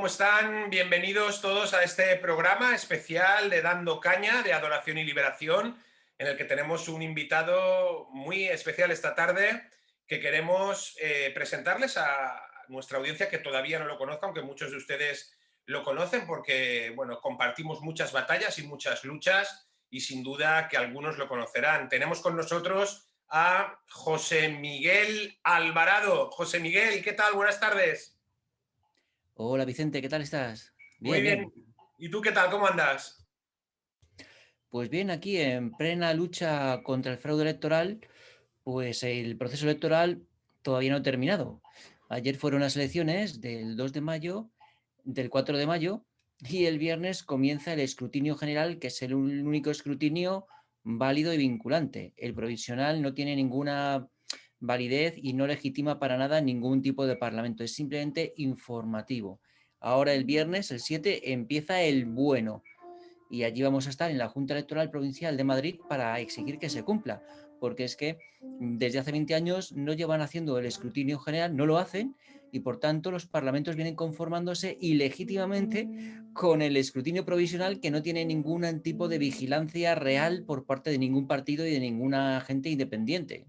¿Cómo están? Bienvenidos todos a este programa especial de Dando Caña, de Adoración y Liberación, en el que tenemos un invitado muy especial esta tarde que queremos presentarles a nuestra audiencia que todavía no lo conozca, aunque muchos de ustedes lo conocen porque, bueno, compartimos muchas batallas y muchas luchas y sin duda que algunos lo conocerán. Tenemos con nosotros a José Miguel Alvarado. José Miguel, ¿qué tal? Buenas tardes. Hola Vicente, ¿qué tal estás? Muy Bien, bien. bien. ¿Y tú qué tal? ¿Cómo andas? Pues bien, aquí en plena lucha contra el fraude electoral, pues el proceso electoral todavía no ha terminado. Ayer fueron las elecciones del 2 de mayo, del 4 de mayo, y el viernes comienza el escrutinio general, que es el único escrutinio válido y vinculante. El provisional no tiene ninguna validez y no legitima para nada ningún tipo de parlamento, es simplemente informativo. Ahora el viernes, el 7, empieza el bueno y allí vamos a estar en la Junta Electoral Provincial de Madrid para exigir que se cumpla, porque es que desde hace 20 años no llevan haciendo el escrutinio general, no lo hacen, y por tanto los parlamentos vienen conformándose ilegítimamente con el escrutinio provisional, que no tiene ningún tipo de vigilancia real por parte de ningún partido y de ninguna agente independiente.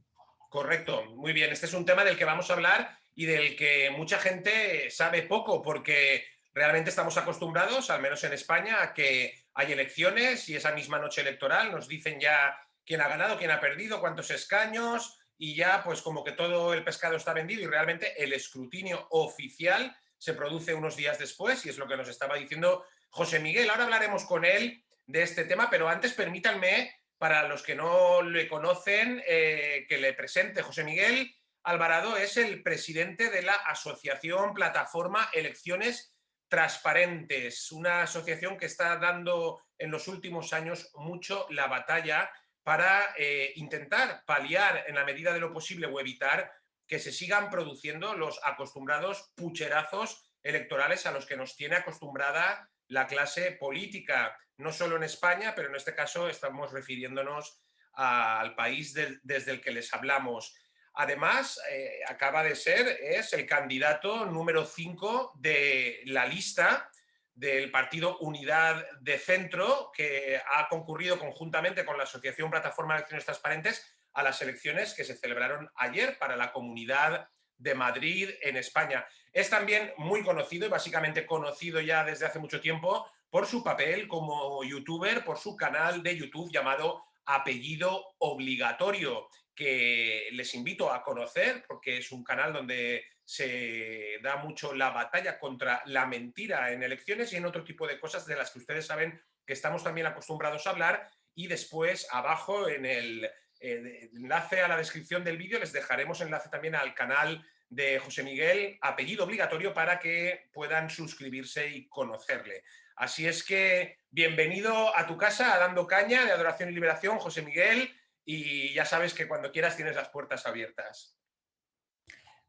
Correcto, muy bien. Este es un tema del que vamos a hablar y del que mucha gente sabe poco, porque realmente estamos acostumbrados, al menos en España, a que hay elecciones y esa misma noche electoral nos dicen ya quién ha ganado, quién ha perdido, cuántos escaños y ya pues como que todo el pescado está vendido y realmente el escrutinio oficial se produce unos días después y es lo que nos estaba diciendo José Miguel. Ahora hablaremos con él de este tema, pero antes permítanme para los que no le conocen, que le presente. José Miguel Alvarado es el presidente de la Asociación Plataforma Elecciones Transparentes, una asociación que está dando en los últimos años mucho la batalla para intentar paliar en la medida de lo posible o evitar que se sigan produciendo los acostumbrados pucherazos electorales a los que nos tiene acostumbrada la clase política, no solo en España, pero en este caso estamos refiriéndonos al país desde el que les hablamos. Además, acaba de ser, es el candidato número 5 de la lista del partido Unidad de Centro, que ha concurrido conjuntamente con la Asociación Plataforma de Elecciones Transparentes a las elecciones que se celebraron ayer para la Comunidad de Madrid en España. Es también muy conocido y básicamente conocido ya desde hace mucho tiempo por su papel como youtuber, por su canal de YouTube llamado Apellido Obligatorio, que les invito a conocer porque es un canal donde se da mucho la batalla contra la mentira en elecciones y en otro tipo de cosas de las que ustedes saben que estamos también acostumbrados a hablar. Y después, abajo, en el enlace a la descripción del vídeo, les dejaremos enlace también al canal de José Miguel, Apellido Obligatorio, para que puedan suscribirse y conocerle. Así es que bienvenido a tu casa, a Dando Caña, de Adoración y Liberación, José Miguel, y ya sabes que cuando quieras tienes las puertas abiertas.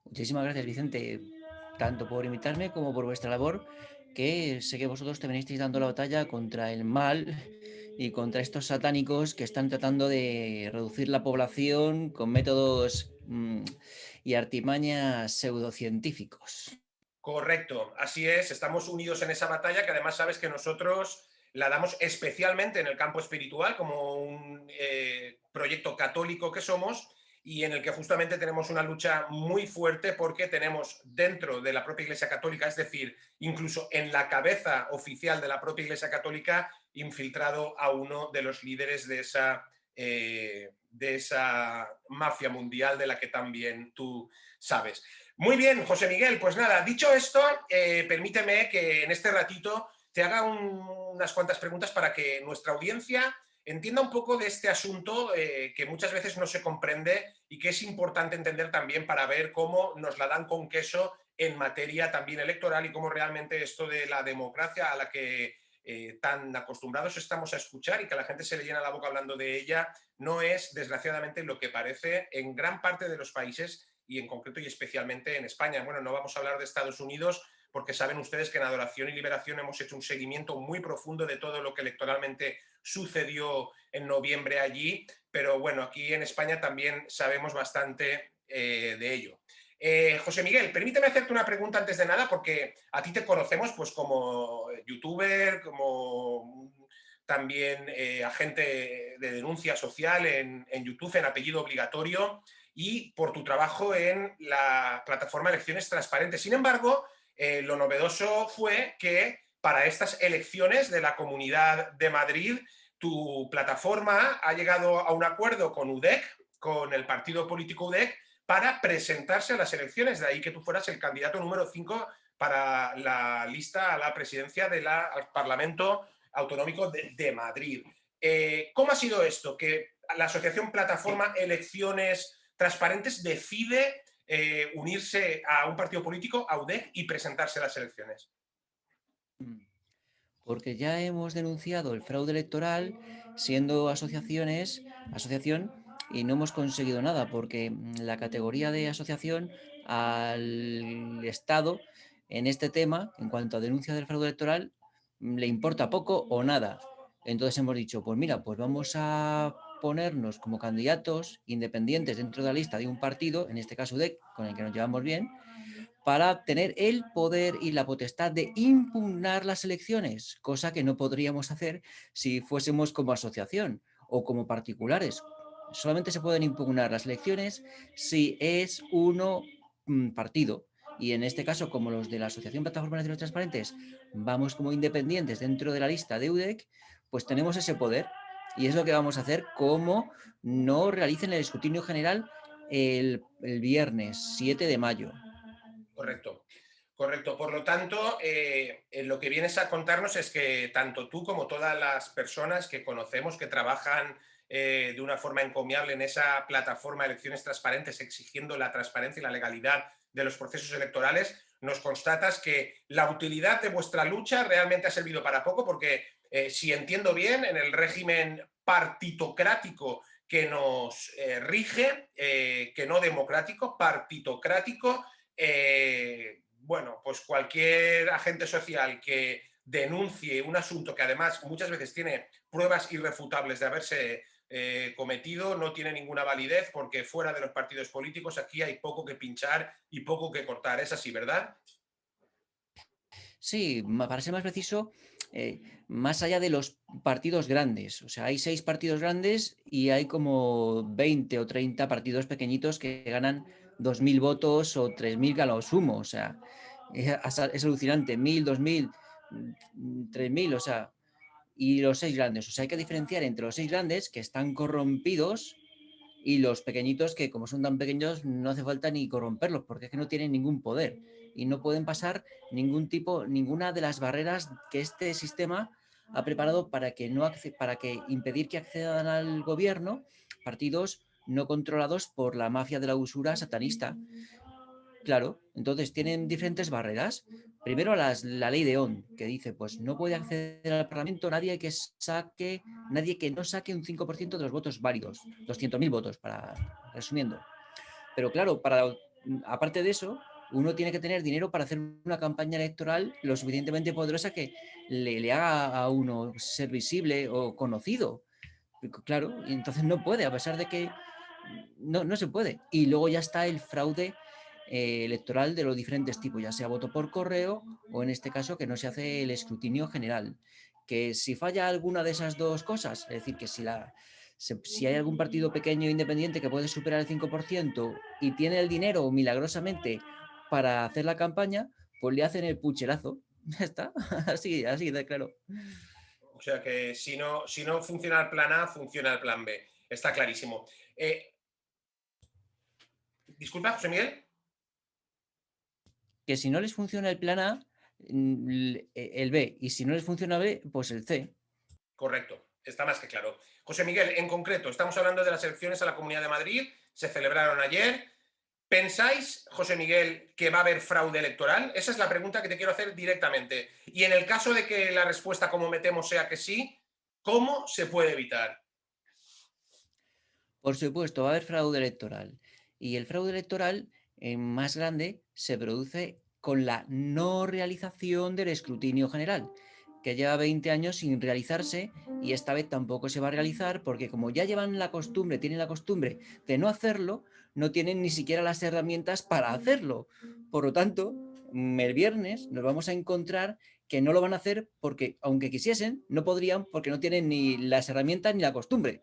Muchísimas gracias, Vicente, tanto por invitarme como por vuestra labor, que sé que vosotros te venisteis dando la batalla contra el mal y contra estos satánicos que están tratando de reducir la población con métodos y artimañas pseudocientíficos. Correcto, así es, estamos unidos en esa batalla que además sabes que nosotros la damos especialmente en el campo espiritual como un proyecto católico que somos y en el que justamente tenemos una lucha muy fuerte porque tenemos dentro de la propia Iglesia Católica, es decir, incluso en la cabeza oficial de la propia Iglesia Católica, infiltrado a uno de los líderes de esa mafia mundial de la que también tú sabes. Muy bien, José Miguel, pues nada, dicho esto, permíteme que en este ratito te haga unas cuantas preguntas para que nuestra audiencia entienda un poco de este asunto que muchas veces no se comprende y que es importante entender también para ver cómo nos la dan con queso en materia también electoral y cómo realmente esto de la democracia a la que tan acostumbrados estamos a escuchar y que a la gente se le llena la boca hablando de ella, no es desgraciadamente lo que parece en gran parte de los países y en concreto y especialmente en España. Bueno, no vamos a hablar de Estados Unidos porque saben ustedes que en Adoración y Liberación hemos hecho un seguimiento muy profundo de todo lo que electoralmente sucedió en noviembre allí, pero bueno, aquí en España también sabemos bastante de ello. José Miguel, permíteme hacerte una pregunta antes de nada, porque a ti te conocemos pues, como youtuber, como también agente de denuncia social en YouTube, en apellido obligatorio, y por tu trabajo en la plataforma Elecciones Transparentes. Sin embargo, lo novedoso fue que para estas elecciones de la Comunidad de Madrid, tu plataforma ha llegado a un acuerdo con UDEC, con el partido político UDEC, para presentarse a las elecciones. De ahí que tú fueras el candidato número 5 para la lista a la presidencia del Parlamento Autonómico de Madrid. ¿Cómo ha sido esto? Que la asociación Plataforma Elecciones Transparentes decide unirse a un partido político, a UDEC, y presentarse a las elecciones. Porque ya hemos denunciado el fraude electoral siendo asociación, y no hemos conseguido nada, porque la categoría de asociación al Estado en este tema, en cuanto a denuncia del fraude electoral, le importa poco o nada. Entonces hemos dicho, pues mira, pues vamos a ponernos como candidatos independientes dentro de la lista de un partido, en este caso UDEC, con el que nos llevamos bien, para tener el poder y la potestad de impugnar las elecciones, cosa que no podríamos hacer si fuésemos como asociación o como particulares. Solamente se pueden impugnar las elecciones si es uno partido. Y en este caso, como los de la Asociación Plataforma de Elecciones Transparentes vamos como independientes dentro de la lista de UDEC, pues tenemos ese poder. Y es lo que vamos a hacer como no realicen el escrutinio general el viernes 7 de mayo. Correcto. Correcto. Por lo tanto, lo que vienes a contarnos es que tanto tú como todas las personas que conocemos que trabajan de una forma encomiable en esa plataforma de elecciones transparentes, exigiendo la transparencia y la legalidad de los procesos electorales, nos constatas que la utilidad de vuestra lucha realmente ha servido para poco, porque si entiendo bien, en el régimen partitocrático que nos rige, que no democrático, partitocrático, bueno, pues cualquier agente social que denuncie un asunto que además muchas veces tiene pruebas irrefutables de haberse cometido, no tiene ninguna validez, porque fuera de los partidos políticos aquí hay poco que pinchar y poco que cortar. Es así, ¿verdad? Sí, para ser más preciso, más allá de los partidos grandes. O sea, hay 6 partidos grandes y hay como 20 o 30 partidos pequeñitos que ganan 2.000 votos o 3.000 a lo sumo. O sea, es alucinante. 1.000, 2.000, 3.000, o sea, y los 6 grandes. O sea, hay que diferenciar entre los 6 grandes que están corrompidos y los pequeñitos que, como son tan pequeños, no hace falta ni corromperlos porque es que no tienen ningún poder y no pueden pasar ninguna de las barreras que este sistema ha preparado para que impedir que accedan al gobierno partidos no controlados por la mafia de la usura satanista. Claro, entonces tienen diferentes barreras. Primero la ley de ON, que dice, pues no puede acceder al Parlamento nadie que no saque un 5% de los votos válidos, 200.000 votos, resumiendo. Pero claro, aparte de eso, uno tiene que tener dinero para hacer una campaña electoral lo suficientemente poderosa que le haga a uno ser visible o conocido. Claro, y entonces no puede, a pesar de que no se puede. Y luego ya está el fraude electoral de los diferentes tipos, ya sea voto por correo o en este caso que no se hace el escrutinio general. Que si falla alguna de esas dos cosas, es decir, que si hay algún partido pequeño e independiente que puede superar el 5% y tiene el dinero milagrosamente para hacer la campaña, pues le hacen el pucherazo. Ya está, así de claro. O sea que si no funciona el plan A, funciona el plan B. Está clarísimo. Disculpa, José Miguel. Que si no les funciona el plan A, el B, y si no les funciona B, pues el C. Correcto, está más que claro. José Miguel, en concreto, estamos hablando de las elecciones a la Comunidad de Madrid, se celebraron ayer. ¿Pensáis, José Miguel, que va a haber fraude electoral? Esa es la pregunta que te quiero hacer directamente. Y en el caso de que la respuesta, como metemos, sea que sí, ¿cómo se puede evitar? Por supuesto, va a haber fraude electoral. Y el fraude electoral más grande se produce con la no realización del escrutinio general. que lleva 20 años sin realizarse y esta vez tampoco se va a realizar porque como ya llevan la costumbre, tienen la costumbre de no hacerlo, no tienen ni siquiera las herramientas para hacerlo. Por lo tanto, el viernes nos vamos a encontrar que no lo van a hacer porque, aunque quisiesen, no podrían porque no tienen ni las herramientas ni la costumbre.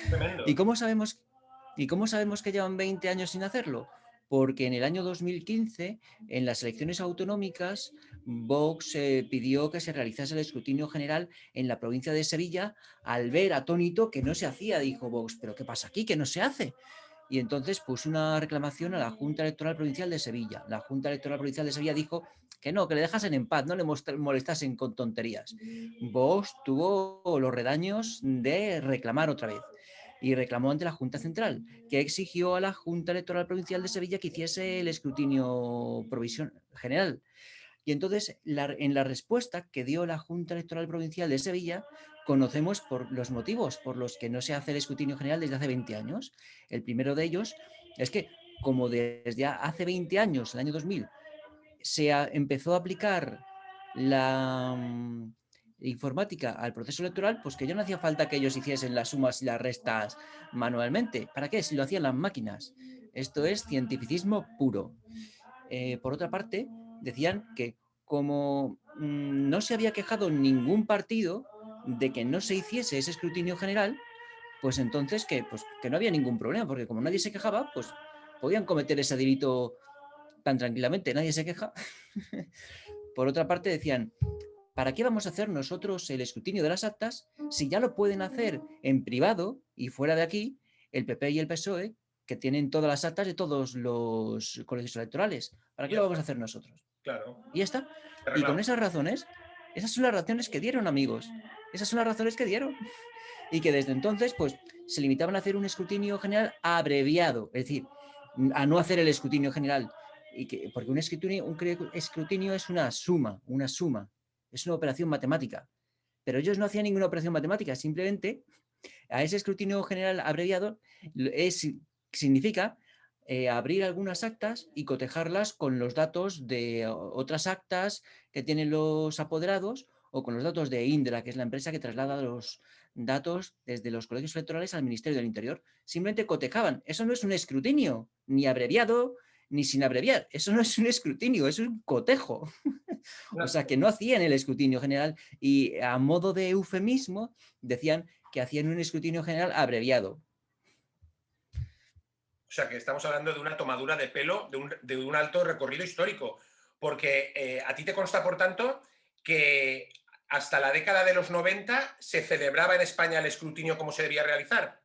¿Y Tremendo. cómo sabemos, que llevan 20 años sin hacerlo? Porque en el año 2015, en las elecciones autonómicas, Vox pidió que se realizase el escrutinio general en la provincia de Sevilla al ver atónito que no se hacía. Dijo Vox, ¿pero qué pasa aquí? Que no se hace. Y entonces puso una reclamación a la Junta Electoral Provincial de Sevilla. La Junta Electoral Provincial de Sevilla dijo que no, que le dejasen en paz, no le molestasen con tonterías. Vox tuvo los redaños de reclamar otra vez y reclamó ante la Junta Central, que exigió a la Junta Electoral Provincial de Sevilla que hiciese el escrutinio provisional general. Y entonces, en la respuesta que dio la Junta Electoral Provincial de Sevilla, conocemos por los motivos por los que no se hace el escrutinio general desde hace 20 años. El primero de ellos es que, como desde hace 20 años, el año 2000, empezó a aplicar la informática al proceso electoral, pues que ya no hacía falta que ellos hiciesen las sumas y las restas manualmente. ¿Para qué? Si lo hacían las máquinas. Esto es cientificismo puro. Por otra parte, decían que como no se había quejado ningún partido de que no se hiciese ese escrutinio general, pues entonces que no había ningún problema, porque como nadie se quejaba, pues podían cometer ese delito tan tranquilamente, nadie se queja. Por otra parte, decían, ¿para qué vamos a hacer nosotros el escrutinio de las actas si ya lo pueden hacer en privado y fuera de aquí el PP y el PSOE, que tienen todas las actas de todos los colegios electorales? ¿Para Y qué ya lo vamos a está. hacer nosotros? Claro. Y ya está. Y con Arreglado. esas razones, esas son las razones que dieron, amigos. Esas son las razones que dieron. Y que desde entonces, pues, se limitaban a hacer un escrutinio general abreviado, es decir, a no hacer el escrutinio general. Porque un escrutinio es una suma, es una operación matemática. Pero ellos no hacían ninguna operación matemática, simplemente a ese escrutinio general abreviado significa abrir algunas actas y cotejarlas con los datos de otras actas que tienen los apoderados o con los datos de Indra, que es la empresa que traslada los datos desde los colegios electorales al Ministerio del Interior. Simplemente cotejaban. Eso no es un escrutinio, ni abreviado, ni sin abreviar. Eso no es un escrutinio, eso es un cotejo. O Una- sea, que no hacían el escrutinio general y a modo de eufemismo decían que hacían un escrutinio general abreviado. O sea, que estamos hablando de una tomadura de pelo de un alto recorrido histórico. Porque a ti te consta, por tanto, que hasta la década de los 90 se celebraba en España el escrutinio como se debía realizar.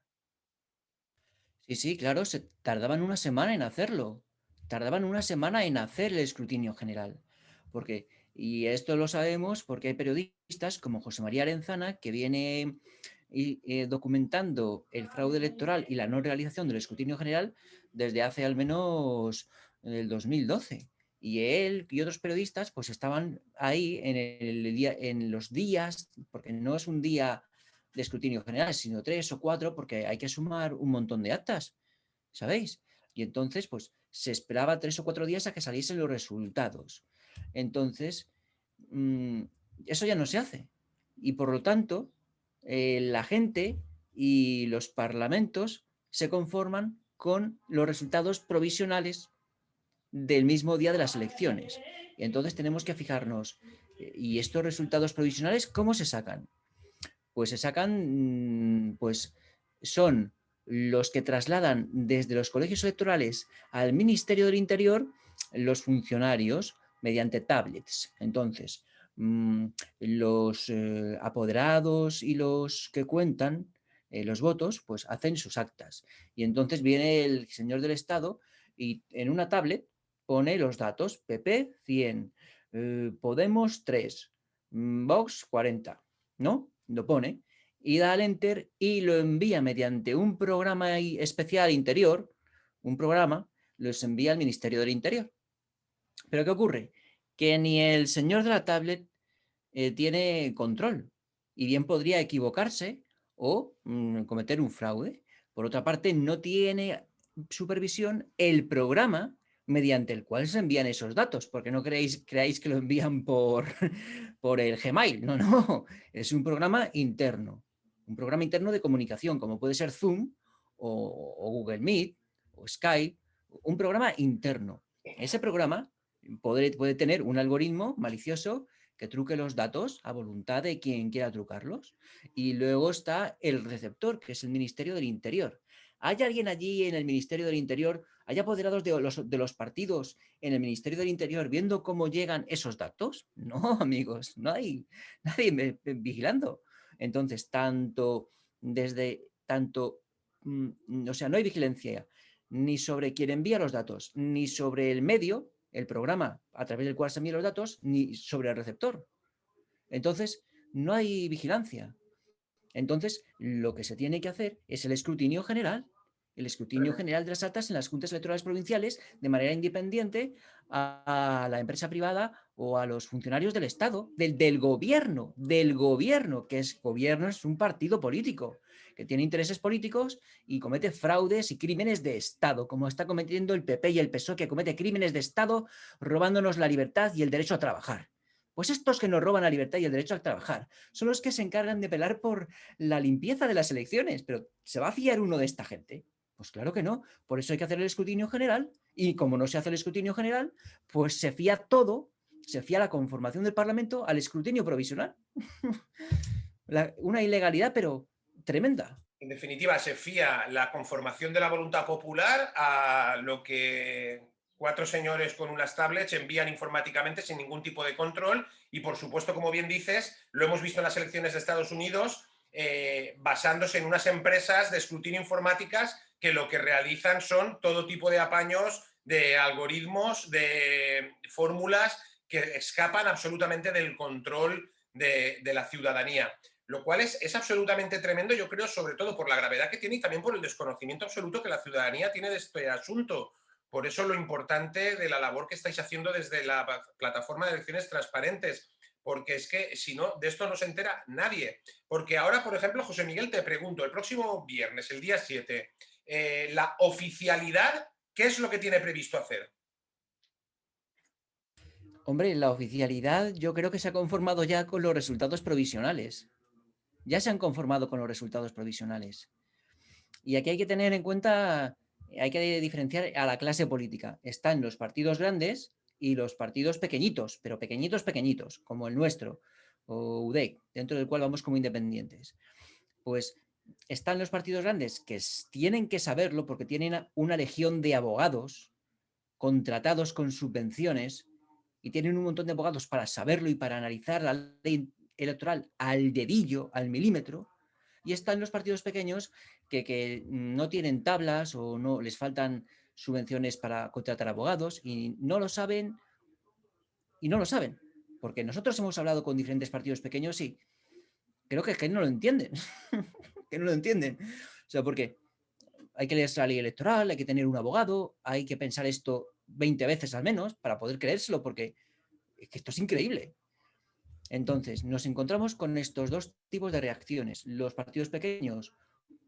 Sí, sí, claro, se tardaban una semana en hacerlo. Tardaban una semana en hacer el escrutinio general. Porque, y esto lo sabemos porque hay periodistas como José María Arenzana que viene documentando el fraude electoral y la no realización del escrutinio general desde hace al menos el 2012. Y él y otros periodistas pues estaban ahí en los días, porque no es un día de escrutinio general, sino 3 o 4, porque hay que sumar un montón de actas, ¿sabéis? Y entonces, pues, se esperaba 3 o 4 días a que saliesen los resultados. Entonces, mmm, eso ya no se hace. Y por lo tanto, la gente y los parlamentos se conforman con los resultados provisionales del mismo día de las elecciones. Y entonces tenemos que fijarnos, ¿y estos resultados provisionales cómo se sacan? Pues se sacan, pues son los que trasladan desde los colegios electorales al Ministerio del Interior los funcionarios mediante tablets. Entonces, los apoderados y los que cuentan los votos, pues hacen sus actas. Y entonces viene el señor del Estado y en una tablet pone los datos: PP 100, Podemos 3, Vox 40, ¿no? Lo pone y da al enter y lo envía mediante un programa especial interior, un programa, los envía al Ministerio del Interior. ¿Pero qué ocurre? Que ni el señor de la tablet tiene control y bien podría equivocarse o cometer un fraude. Por otra parte, no tiene supervisión el programa mediante el cual se envían esos datos, porque no creáis que lo envían por, por el Gmail, no, no, es un programa interno de comunicación, como puede ser Zoom o Google Meet o Skype, un programa interno. Ese programa puede tener un algoritmo malicioso que truque los datos a voluntad de quien quiera trucarlos. Y luego está el receptor, que es el Ministerio del Interior. ¿Hay alguien allí en el Ministerio del Interior, hay apoderados de los partidos en el Ministerio del Interior viendo cómo llegan esos datos? No, amigos, no hay nadie vigilando. Entonces, o sea, no hay vigilancia ni sobre quien envía los datos, ni sobre el medio, el programa a través del cual se envían los datos, ni sobre el receptor. Entonces, no hay vigilancia. Entonces, lo que se tiene que hacer es el escrutinio general de las actas en las juntas electorales provinciales de manera independiente a la empresa privada o a los funcionarios del Estado, del gobierno, que es gobierno, es un partido político que tiene intereses políticos y comete fraudes y crímenes de Estado, como está cometiendo el PP y el PSOE, que comete crímenes de Estado robándonos la libertad y el derecho a trabajar. Pues estos que nos roban la libertad y el derecho a trabajar son los que se encargan de velar por la limpieza de las elecciones. Pero ¿se va a fiar uno de esta gente? Pues claro que no. Por eso hay que hacer el escrutinio general y como no se hace el escrutinio general, pues se fía todo, se fía la conformación del Parlamento al escrutinio provisional. Una ilegalidad, pero tremenda. En definitiva, se fía la conformación de la voluntad popular a lo que 4 señores con unas tablets envían informáticamente sin ningún tipo de control y, por supuesto, como bien dices, lo hemos visto en las elecciones de Estados Unidos, basándose en unas empresas de escrutinio informáticas que lo que realizan son todo tipo de apaños de algoritmos, de fórmulas que escapan absolutamente del control de la ciudadanía. Lo cual es absolutamente tremendo, yo creo, sobre todo por la gravedad que tiene y también por el desconocimiento absoluto que la ciudadanía tiene de este asunto. Por eso lo importante de la labor que estáis haciendo desde la plataforma de elecciones transparentes, porque es que si no, de esto no se entera nadie. Porque ahora, por ejemplo, José Miguel, te pregunto, el próximo viernes, el día 7, la oficialidad, ¿qué es lo que tiene previsto hacer? Hombre, la oficialidad yo creo que se ha conformado ya con los resultados provisionales. Ya se han conformado con los resultados provisionales. Y aquí hay que tener en cuenta, hay que diferenciar a la clase política. Están los partidos grandes y los partidos pequeñitos, pero pequeñitos, pequeñitos, como el nuestro, o UDEC, dentro del cual vamos como independientes. Pues están los partidos grandes que tienen que saberlo porque tienen una legión de abogados contratados con subvenciones y tienen un montón de abogados para saberlo y para analizar la ley electoral al dedillo, al milímetro, y están los partidos pequeños que no tienen tablas o no les faltan subvenciones para contratar abogados y no lo saben y no lo saben. Porque nosotros hemos hablado con diferentes partidos pequeños y creo que no lo entienden. que no lo entienden. O sea, porque hay que leerse la ley electoral, hay que tener un abogado, hay que pensar esto 20 veces al menos para poder creérselo, porque es que esto es increíble. Entonces, nos encontramos con estos dos tipos de reacciones. Los partidos pequeños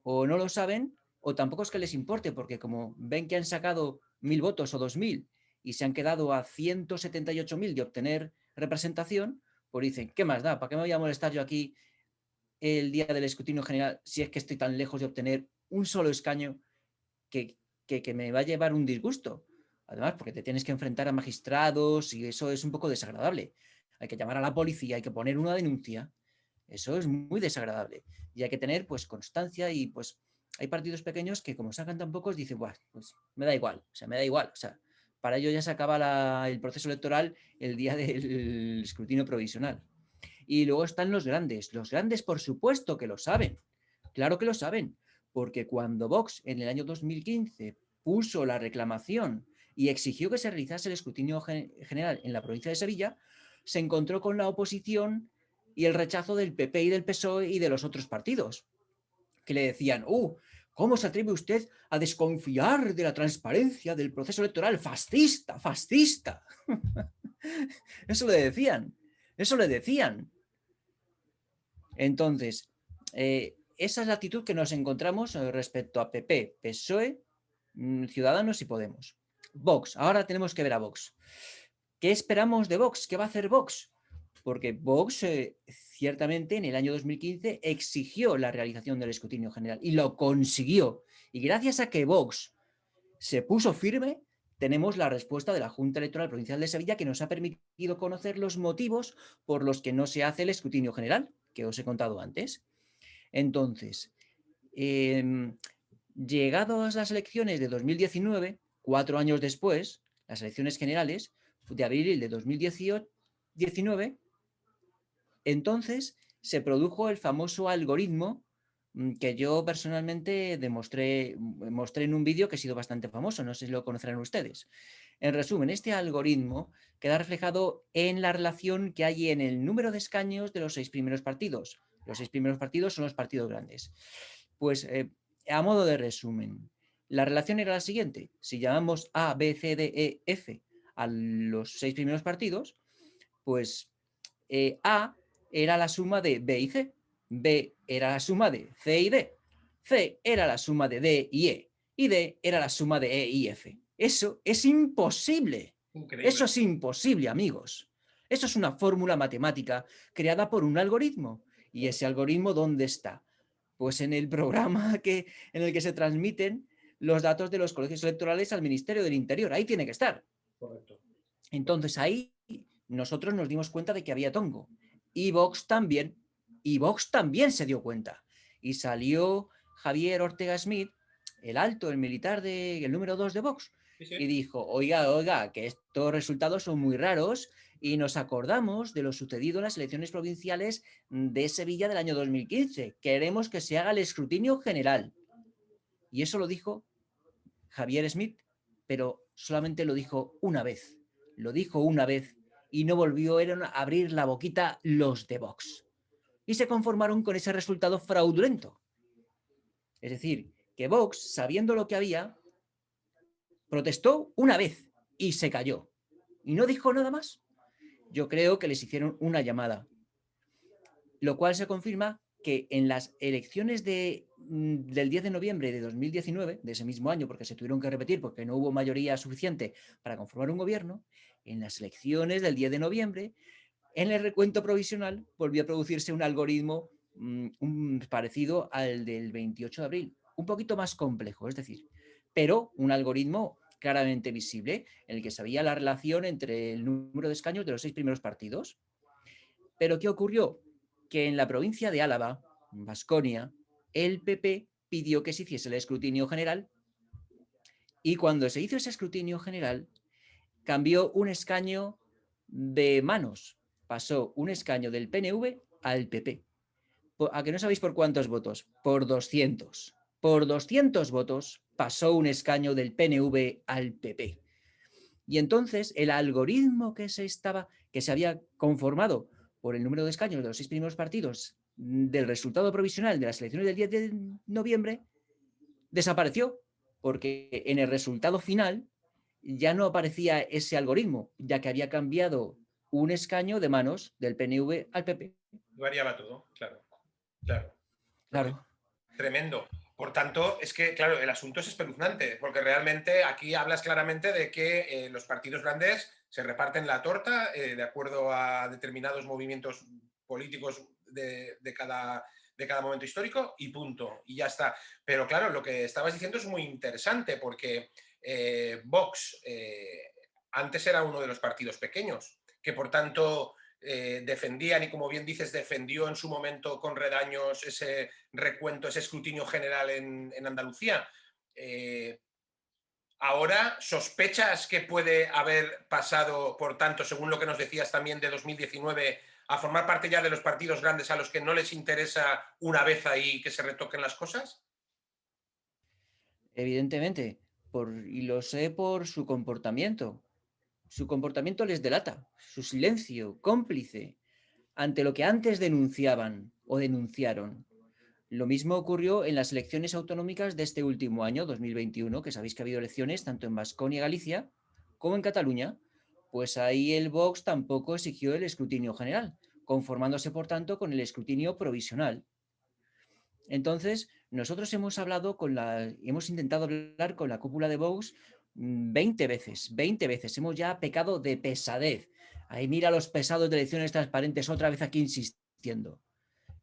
o no lo saben o tampoco es que les importe, porque como ven que han sacado 1.000 votos o 2.000 y se han quedado a 178.000 de obtener representación, pues dicen, ¿qué más da? ¿Para qué me voy a molestar yo aquí el día del escrutinio general si es que estoy tan lejos de obtener un solo escaño que me va a llevar un disgusto? Además, porque te tienes que enfrentar a magistrados y eso es un poco desagradable. Hay que llamar a la policía, hay que poner una denuncia. Eso es muy desagradable. Y hay que tener pues constancia y pues hay partidos pequeños que como sacan tan pocos dicen, pues me da igual, o sea, me da igual. O sea, para ello ya se acaba el proceso electoral el día del escrutinio provisional. Y luego están los grandes por supuesto que lo saben, claro que lo saben, porque cuando Vox en el año 2015 puso la reclamación y exigió que se realizase el escrutinio general en la provincia de Sevilla, se encontró con la oposición y el rechazo del PP y del PSOE y de los otros partidos, que le decían, ¿cómo se atreve usted a desconfiar de la transparencia del proceso electoral? Fascista, fascista. Eso le decían, eso le decían. Entonces, esa es la actitud que nos encontramos respecto a PP, PSOE, Ciudadanos y Podemos. Vox. Ahora tenemos que ver a Vox. ¿Qué esperamos de Vox? ¿Qué va a hacer Vox? Porque Vox ciertamente en el año 2015 exigió la realización del escrutinio general y lo consiguió. Y gracias a que Vox se puso firme, tenemos la respuesta de la Junta Electoral Provincial de Sevilla, que nos ha permitido conocer los motivos por los que no se hace el escrutinio general, que os he contado antes. Entonces, llegados las elecciones de 2019, 4 años después, las elecciones generales de abril de 2019, entonces se produjo el famoso algoritmo que yo personalmente mostré en un vídeo que ha sido bastante famoso, no sé si lo conocerán ustedes. En resumen, este algoritmo queda reflejado en la relación que hay en el número de escaños de los 6 primeros partidos. Los 6 primeros partidos son los partidos grandes. Pues a modo de resumen, la relación era la siguiente. Si llamamos A, B, C, D, E, F a los 6 primeros partidos, pues A era la suma de B y C, B era la suma de C y D, C era la suma de D y D era la suma de E y F. Eso es imposible. Increíble. Eso es imposible, amigos. Eso es una fórmula matemática creada por un algoritmo. ¿Y ese algoritmo dónde está? Pues en el programa en el que se transmiten los datos de los colegios electorales al Ministerio del Interior. Ahí tiene que estar. Correcto. Entonces ahí nosotros nos dimos cuenta de que había tongo. Y Vox también. Y Vox también se dio cuenta. Y salió Javier Ortega Smith, el alto, el militar, el número 2 de Vox, Sí, sí. y dijo, oiga, que estos resultados son muy raros y nos acordamos de lo sucedido en las elecciones provinciales de Sevilla del año 2015. Queremos que se haga el escrutinio general. Y eso lo dijo Javier Smith, pero solamente lo dijo una vez. Lo dijo una vez y no volvieron a abrir la boquita los de Vox. Y se conformaron con ese resultado fraudulento. Es decir, que Vox, sabiendo lo que había, protestó una vez y se cayó. Y no dijo nada más. Yo creo que les hicieron una llamada. Lo cual se confirma que en las elecciones del 10 de noviembre de 2019, de ese mismo año, porque se tuvieron que repetir porque no hubo mayoría suficiente para conformar un gobierno, en las elecciones del 10 de noviembre, en el recuento provisional volvió a producirse un algoritmo parecido al del 28 de abril, un poquito más complejo, es decir, pero un algoritmo claramente visible en el que sabía la relación entre el número de escaños de los 6 primeros partidos. Pero ¿qué ocurrió? Que en la provincia de Álava, en Baskonia, el PP pidió que se hiciese el escrutinio general y cuando se hizo ese escrutinio general cambió un escaño de manos, pasó un escaño del PNV al PP. ¿A que no sabéis por cuántos votos? Por 200. Por 200 votos pasó un escaño del PNV al PP. Y entonces el algoritmo que se había conformado por el número de escaños de los 6 primeros partidos del resultado provisional de las elecciones del 10 de noviembre desapareció, porque en el resultado final ya no aparecía ese algoritmo, ya que había cambiado un escaño de manos del PNV al PP. Variaba todo, claro. Claro. Claro. Tremendo. Por tanto, es que, claro, el asunto es espeluznante, porque realmente aquí hablas claramente de que los partidos grandes se reparten la torta de acuerdo a determinados movimientos políticos de cada momento histórico y punto, y ya está. Pero claro, lo que estabas diciendo es muy interesante, porque Vox antes era uno de los partidos pequeños, que por tanto defendían, y como bien dices, defendió en su momento con redaños ese recuento, ese escrutinio general en Andalucía. Ahora, ¿sospechas que puede haber pasado, por tanto, según lo que nos decías también de 2019, a formar parte ya de los partidos grandes a los que no les interesa una vez ahí que se retoquen las cosas? Evidentemente, y lo sé por su comportamiento. Su comportamiento les delata, su silencio cómplice ante lo que antes denunciaban o denunciaron. Lo mismo ocurrió en las elecciones autonómicas de este último año, 2021, que sabéis que ha habido elecciones tanto en Baskonia y Galicia como en Cataluña. Pues ahí el Vox tampoco exigió el escrutinio general, conformándose por tanto con el escrutinio provisional. Entonces, nosotros hemos intentado hablar con la cúpula de Vox 20 veces, 20 veces. Hemos ya pecado de pesadez. Ahí mira los pesados de elecciones transparentes otra vez aquí insistiendo.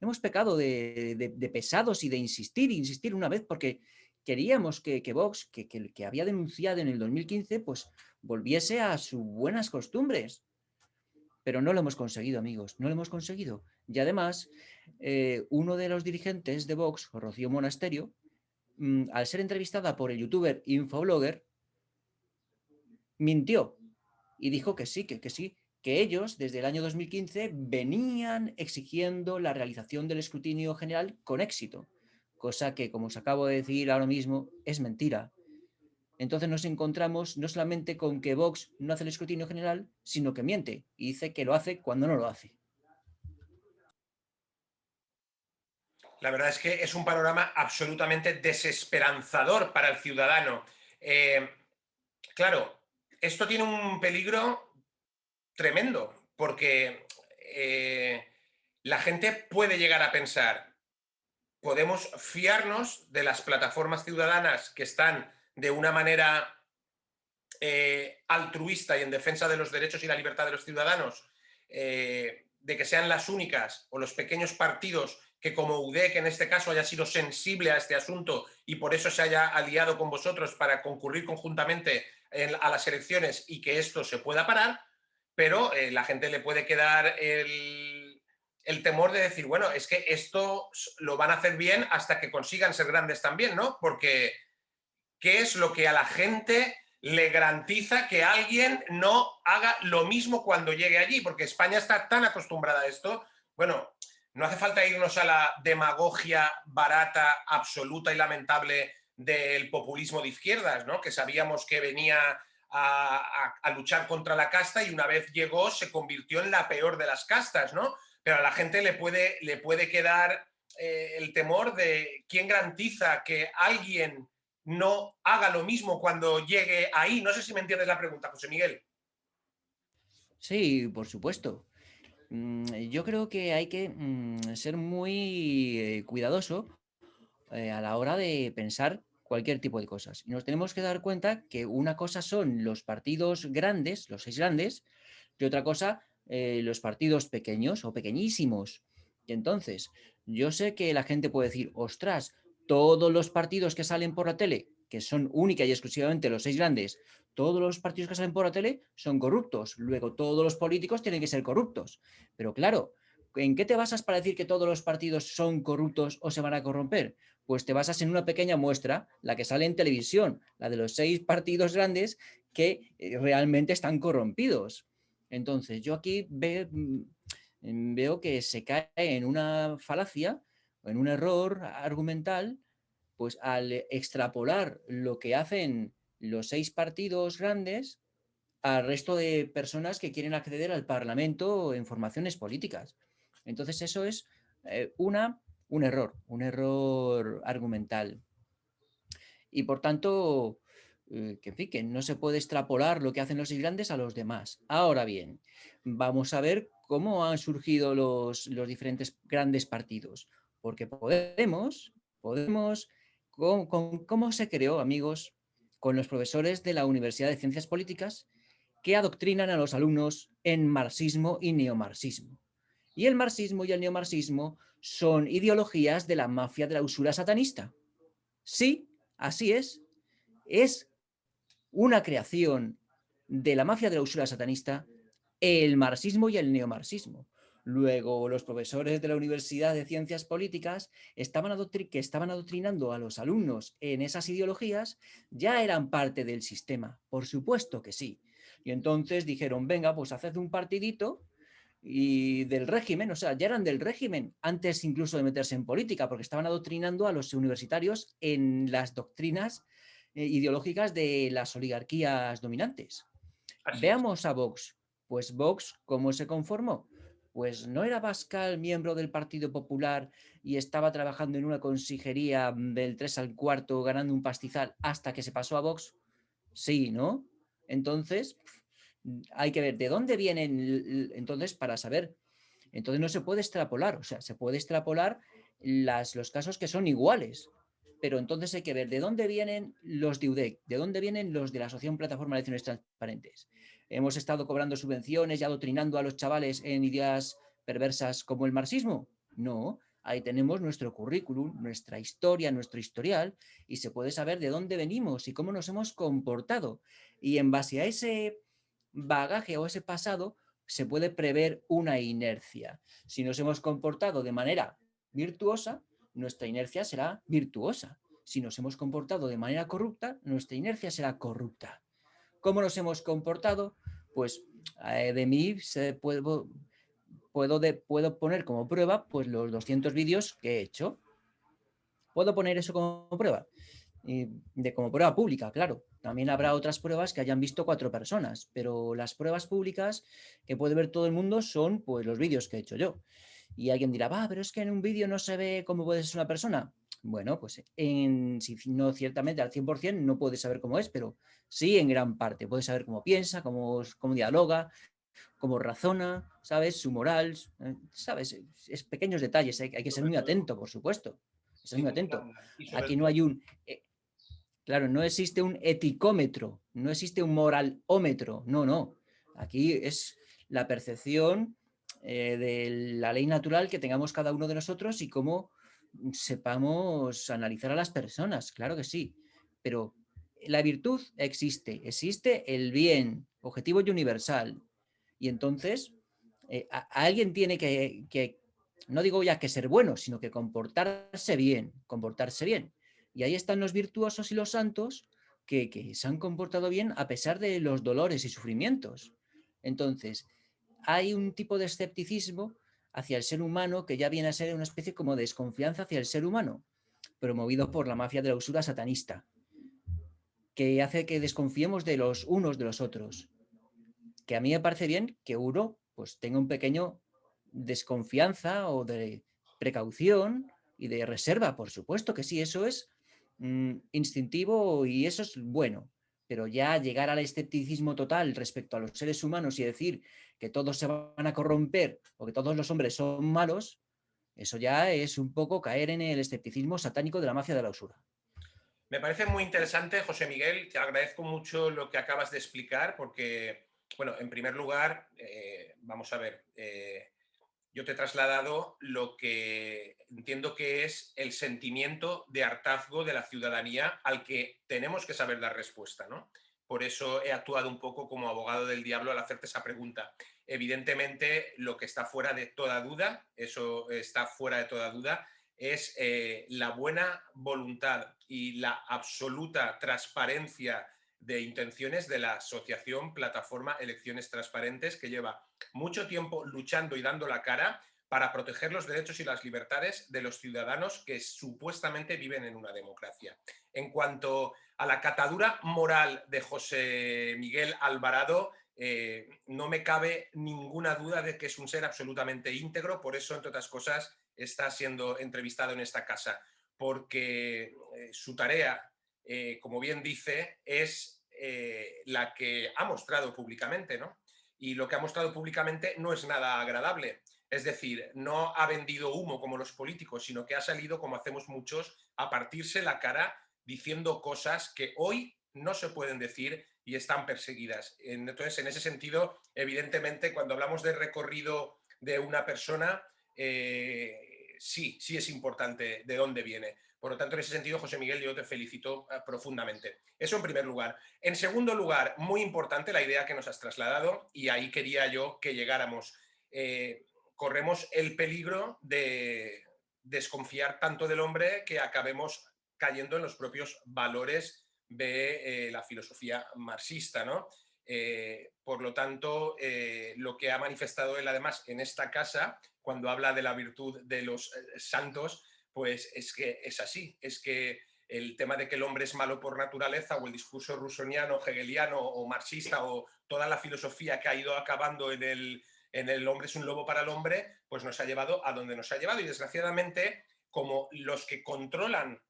Hemos pecado de pesados y de insistir una vez porque queríamos que Vox, que había denunciado en el 2015, pues volviese a sus buenas costumbres. Pero no lo hemos conseguido, amigos, no lo hemos conseguido. Y además, uno de los dirigentes de Vox, Rocío Monasterio, al ser entrevistada por el youtuber Infoblogger, mintió y dijo que sí, que sí, que ellos desde el año 2015 venían exigiendo la realización del escrutinio general con éxito, cosa que, como os acabo de decir ahora mismo, es mentira. Entonces nos encontramos no solamente con que Vox no hace el escrutinio general, sino que miente y dice que lo hace cuando no lo hace. La verdad es que es un panorama absolutamente desesperanzador para el ciudadano. Claro, esto tiene un peligro tremendo, porque la gente puede llegar a pensar, podemos fiarnos de las plataformas ciudadanas que están de una manera altruista y en defensa de los derechos y la libertad de los ciudadanos, de que sean las únicas o los pequeños partidos que como UDEC en este caso haya sido sensible a este asunto y por eso se haya aliado con vosotros para concurrir conjuntamente a las elecciones y que esto se pueda parar, pero la gente le puede quedar el temor de decir, bueno, es que esto lo van a hacer bien hasta que consigan ser grandes también, ¿no? Porque ¿qué es lo que a la gente le garantiza que alguien no haga lo mismo cuando llegue allí? Porque España está tan acostumbrada a esto. Bueno, no hace falta irnos a la demagogia barata, absoluta y lamentable del populismo de izquierdas, ¿no? Que sabíamos que venía a luchar contra la casta y una vez llegó se convirtió en la peor de las castas, ¿no? Pero a la gente le puede quedar el temor de quién garantiza que alguien no haga lo mismo cuando llegue ahí. No sé si me entiendes la pregunta, José Miguel. Sí, por supuesto. Yo creo que hay que ser muy cuidadoso a la hora de pensar cualquier tipo de cosas. Y nos tenemos que dar cuenta que una cosa son los partidos grandes, los 6 grandes, y otra cosa los partidos pequeños o pequeñísimos. Y entonces, yo sé que la gente puede decir, ostras, todos los partidos que salen por la tele, que son única y exclusivamente los 6 grandes, todos los partidos que salen por la tele son corruptos. Luego, todos los políticos tienen que ser corruptos. Pero claro, ¿en qué te basas para decir que todos los partidos son corruptos o se van a corromper? Pues te basas en una pequeña muestra, la que sale en televisión, la de los 6 partidos grandes que realmente están corrompidos. Entonces, yo aquí veo que se cae en una falacia, en un error argumental, pues al extrapolar lo que hacen los 6 partidos grandes al resto de personas que quieren acceder al Parlamento en formaciones políticas. Entonces, eso es un error argumental. Y por tanto, en fin, que no se puede extrapolar lo que hacen los grandes a los demás. Ahora bien, vamos a ver cómo han surgido los diferentes grandes partidos. Porque Podemos, ¿cómo se creó, amigos? Con los profesores de la Universidad de Ciencias Políticas que adoctrinan a los alumnos en marxismo y neomarxismo. Y el marxismo y el neomarxismo son ideologías de la mafia de la usura satanista. Sí, así es. Es una creación de la mafia de la usura satanista el marxismo y el neomarxismo. Luego, los profesores de la Universidad de Ciencias Políticas que estaban adoctrinando a los alumnos en esas ideologías ya eran parte del sistema. Por supuesto que sí. Y entonces dijeron, venga, pues haced un partidito y del régimen, o sea, ya eran del régimen antes incluso de meterse en política, porque estaban adoctrinando a los universitarios en las doctrinas ideológicas de las oligarquías dominantes. Así es. Veamos a Vox. Pues Vox, ¿cómo se conformó? Pues no era Bascal miembro del Partido Popular y estaba trabajando en una consejería del 3 al 4 ganando un pastizal hasta que se pasó a Vox. Sí, ¿no? Entonces, hay que ver de dónde vienen, entonces, para saber. Entonces no se puede extrapolar, o sea, se puede extrapolar los casos que son iguales, pero entonces hay que ver de dónde vienen los de UDEC, de dónde vienen los de la Asociación Plataforma de Elecciones Transparentes. Hemos estado cobrando subvenciones y adoctrinando a los chavales en ideas perversas como el marxismo. No, ahí tenemos nuestro currículum, nuestra historia, nuestro historial, y se puede saber de dónde venimos y cómo nos hemos comportado. Y en base a ese bagaje o ese pasado se puede prever una inercia. Si nos hemos comportado de manera virtuosa, nuestra inercia será virtuosa. Si nos hemos comportado de manera corrupta, nuestra inercia será corrupta. ¿Cómo nos hemos comportado? Pues de mí puedo poner como prueba pues, los 200 vídeos que he hecho. Puedo poner eso como prueba. Como prueba pública, claro. También habrá otras pruebas que hayan visto 4 personas, pero las pruebas públicas que puede ver todo el mundo son pues, los vídeos que he hecho yo. Y alguien dirá, pero es que en un vídeo no se ve cómo puede ser una persona. Bueno, pues si no ciertamente al 100% no puedes saber cómo es, pero sí en gran parte. Puedes saber cómo piensa, cómo dialoga, cómo razona, ¿sabes? Su moral, ¿sabes? Es pequeños detalles, hay que ser Sobre muy todo, atento, por supuesto. Ser sin muy duda. atento. Y sobre Aquí no todo, hay claro, no existe un eticómetro, no existe un moralómetro, no, no. Aquí es la percepción de la ley natural que tengamos cada uno de nosotros y cómo sepamos analizar a las personas, claro que sí. Pero la virtud existe el bien, objetivo y universal. Y entonces, alguien tiene no digo ya que ser bueno, sino que comportarse bien, comportarse bien. Y ahí están los virtuosos y los santos que se han comportado bien a pesar de los dolores y sufrimientos. Entonces, hay un tipo de escepticismo hacia el ser humano que ya viene a ser una especie como de desconfianza hacia el ser humano, promovido por la mafia de la usura satanista, que hace que desconfiemos de los unos de los otros. Que a mí me parece bien que uno pues tenga un pequeño desconfianza o de precaución y de reserva, por supuesto que sí, eso es instintivo y eso es bueno, pero ya llegar al escepticismo total respecto a los seres humanos y decir que todos se van a corromper o que todos los hombres son malos, eso ya es un poco caer en el escepticismo satánico de la mafia de la usura. me parece muy interesante, José Miguel. Te agradezco mucho lo que acabas de explicar porque, bueno, en primer lugar, vamos a ver, yo te he trasladado lo que entiendo que es el sentimiento de hartazgo de la ciudadanía al que tenemos que saber dar respuesta, ¿no? Por eso he actuado un poco como abogado del diablo al hacerte esa pregunta. Evidentemente, lo que está fuera de toda duda, eso está fuera de toda duda, es la buena voluntad y la absoluta transparencia de intenciones de la Asociación Plataforma Elecciones Transparentes, que lleva mucho tiempo luchando y dando la cara para proteger los derechos y las libertades de los ciudadanos que supuestamente viven en una democracia. En cuanto a la catadura moral de José Miguel Alvarado, no me cabe ninguna duda de que es un ser absolutamente íntegro, por eso, entre otras cosas, está siendo entrevistado en esta casa, porque su tarea, como bien dice, es la que ha mostrado públicamente, ¿no? Y lo que ha mostrado públicamente no es nada agradable. Es decir, no ha vendido humo como los políticos, sino que ha salido, como hacemos muchos, a partirse la cara diciendo cosas que hoy no se pueden decir y están perseguidas. Entonces, en ese sentido, evidentemente, cuando hablamos del recorrido de una persona, sí es importante de dónde viene. Por lo tanto, en ese sentido, José Miguel, yo te felicito profundamente. Eso en primer lugar. En segundo lugar, muy importante la idea que nos has trasladado, y ahí quería yo que llegáramos. Corremos el peligro de desconfiar tanto del hombre que acabemos cayendo en los propios valores de la filosofía marxista, ¿no? Por lo tanto, lo que ha manifestado él además en esta casa, cuando habla de la virtud de los santos, pues es que es así, es que el tema de que el hombre es malo por naturaleza o el discurso rusoniano, hegeliano o marxista o toda la filosofía que ha ido acabando en el hombre es un lobo para el hombre, pues nos ha llevado a donde nos ha llevado y desgraciadamente como los que controlan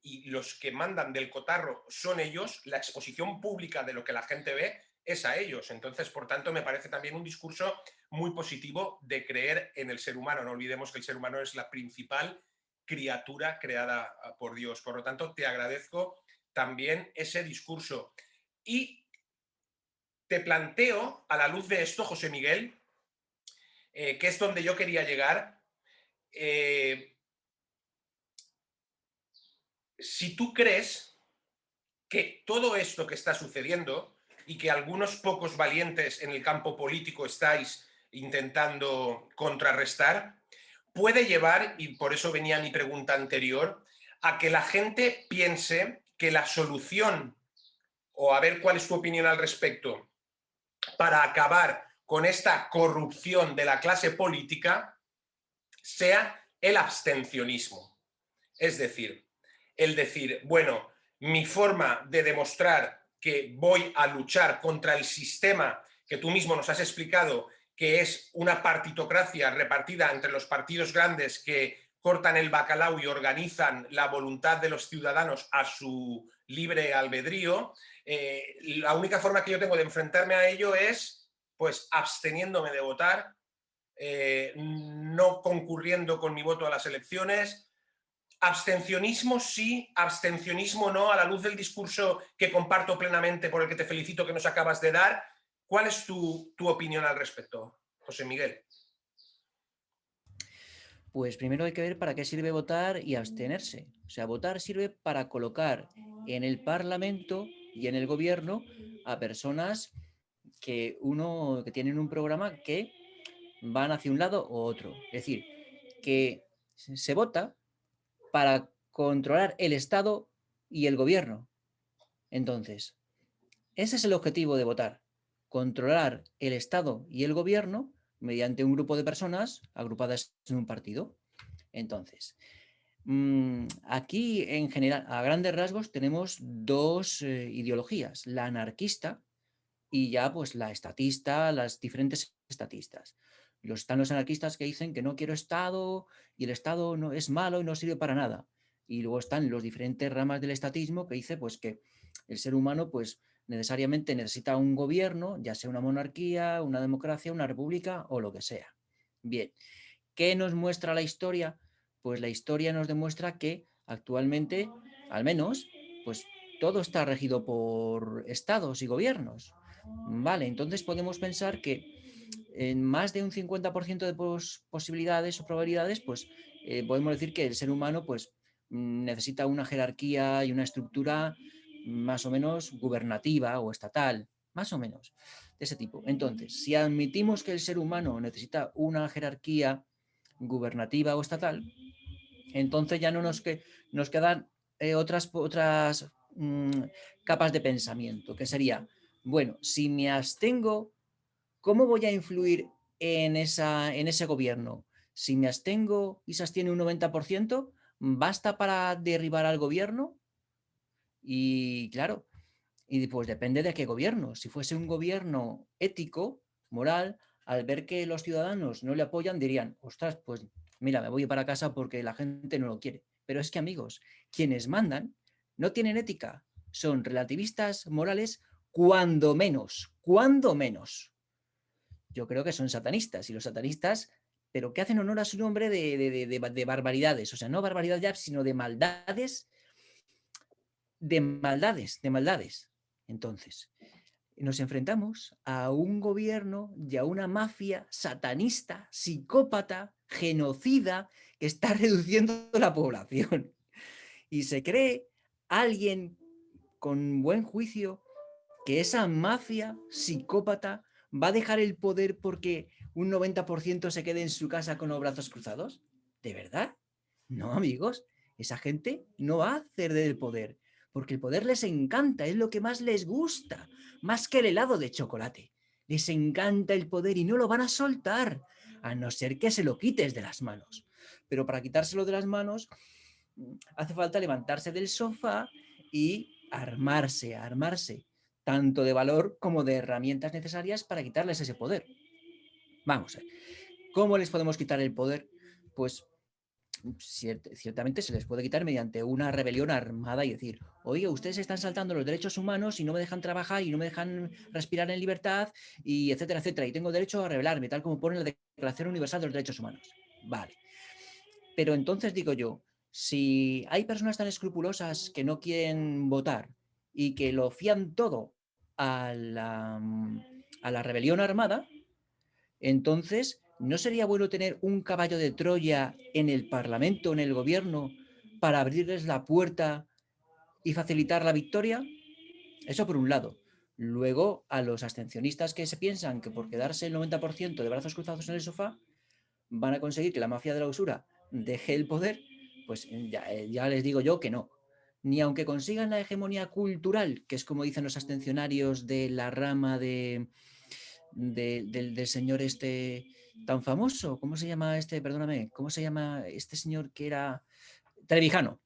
y los que mandan del cotarro son ellos, la exposición pública de lo que la gente ve es a ellos. Entonces, por tanto, me parece también un discurso muy positivo de creer en el ser humano. No olvidemos que el ser humano es la principal criatura creada por Dios. Por lo tanto, te agradezco también ese discurso. Y te planteo, a la luz de esto, José Miguel, que es donde yo quería llegar, si tú crees que todo esto que está sucediendo y que algunos pocos valientes en el campo político estáis intentando contrarrestar, puede llevar, y por eso venía mi pregunta anterior, a que la gente piense que la solución, o a ver cuál es tu opinión al respecto, para acabar con esta corrupción de la clase política, sea el abstencionismo. Es decir, el decir, bueno, mi forma de demostrar que voy a luchar contra el sistema que tú mismo nos has explicado, que es una partitocracia repartida entre los partidos grandes que cortan el bacalao y organizan la voluntad de los ciudadanos a su libre albedrío, la única forma que yo tengo de enfrentarme a ello es pues absteniéndome de votar, no concurriendo con mi voto a las elecciones. Abstencionismo sí, abstencionismo no, a la luz del discurso que comparto plenamente, por el que te felicito, que nos acabas de dar. ¿Cuál es tu opinión al respecto, José Miguel? Pues primero hay que ver para qué sirve votar y abstenerse. O sea, votar sirve para colocar en el Parlamento y en el gobierno a personas que tienen un programa que van hacia un lado u otro. Es decir, que se vota para controlar el Estado y el gobierno. Entonces, ese es el objetivo de votar, controlar el Estado y el gobierno mediante un grupo de personas agrupadas en un partido. Entonces, aquí en general, a grandes rasgos, tenemos dos ideologías, la anarquista y ya pues la estatista, las diferentes estatistas. Están los anarquistas que dicen que no quiero Estado y el Estado no es malo y no sirve para nada. Y luego están los diferentes ramas del estatismo que dice pues que el ser humano pues necesariamente necesita un gobierno, ya sea una monarquía, una democracia, una república o lo que sea. Bien, ¿qué nos muestra la historia? Pues la historia nos demuestra que actualmente, al menos, pues todo está regido por estados y gobiernos. Vale, entonces podemos pensar que en más de un 50% de posibilidades o probabilidades, pues podemos decir que el ser humano pues necesita una jerarquía y una estructura más o menos gubernativa o estatal, más o menos, de ese tipo. Entonces, si admitimos que el ser humano necesita una jerarquía gubernativa o estatal, entonces ya no nos quedan otras capas de pensamiento, que sería, bueno, si me abstengo, ¿cómo voy a influir en ese gobierno? Si me abstengo y se abstiene un 90%, ¿basta para derribar al gobierno? Y claro, y pues depende de qué gobierno. Si fuese un gobierno ético, moral, al ver que los ciudadanos no le apoyan, dirían, ostras, pues mira, me voy para casa porque la gente no lo quiere. Pero es que, amigos, quienes mandan no tienen ética, son relativistas morales cuando menos, cuando menos. Yo creo que son satanistas y los satanistas, pero que hacen honor a su nombre de barbaridades, o sea, no barbaridades ya, sino de maldades, de maldades, de maldades. Entonces, nos enfrentamos a un gobierno y a una mafia satanista, psicópata, genocida, que está reduciendo la población. Y se cree alguien con buen juicio que esa mafia psicópata va a dejar el poder porque un 90% se quede en su casa con los brazos cruzados. ¿De verdad? No, amigos, esa gente no va a ceder el poder, porque el poder les encanta, es lo que más les gusta, más que el helado de chocolate. Les encanta el poder y no lo van a soltar, a no ser que se lo quites de las manos. Pero para quitárselo de las manos hace falta levantarse del sofá y armarse, armarse, tanto de valor como de herramientas necesarias para quitarles ese poder. Vamos a ver, ¿cómo les podemos quitar el poder? Pues ciertamente se les puede quitar mediante una rebelión armada y decir, oye, ustedes están saltando los derechos humanos y no me dejan trabajar y no me dejan respirar en libertad y etcétera, etcétera, y tengo derecho a rebelarme, tal como pone la Declaración Universal de los Derechos Humanos. Vale. Pero entonces digo yo, Si hay personas tan escrupulosas que no quieren votar y que lo fían todo a la rebelión armada, entonces, ¿no sería bueno tener un caballo de Troya en el Parlamento, en el gobierno, para abrirles la puerta y facilitar la victoria? Eso por un lado. Luego, a los abstencionistas que se piensan que por quedarse el 90% de brazos cruzados en el sofá van a conseguir que la mafia de la usura deje el poder, pues ya les digo yo que no. Ni aunque consigan la hegemonía cultural, que es como dicen los abstencionarios de la rama del señor este tan famoso, ¿cómo se llama este? Perdóname, ¿cómo se llama este señor que era Trevijano,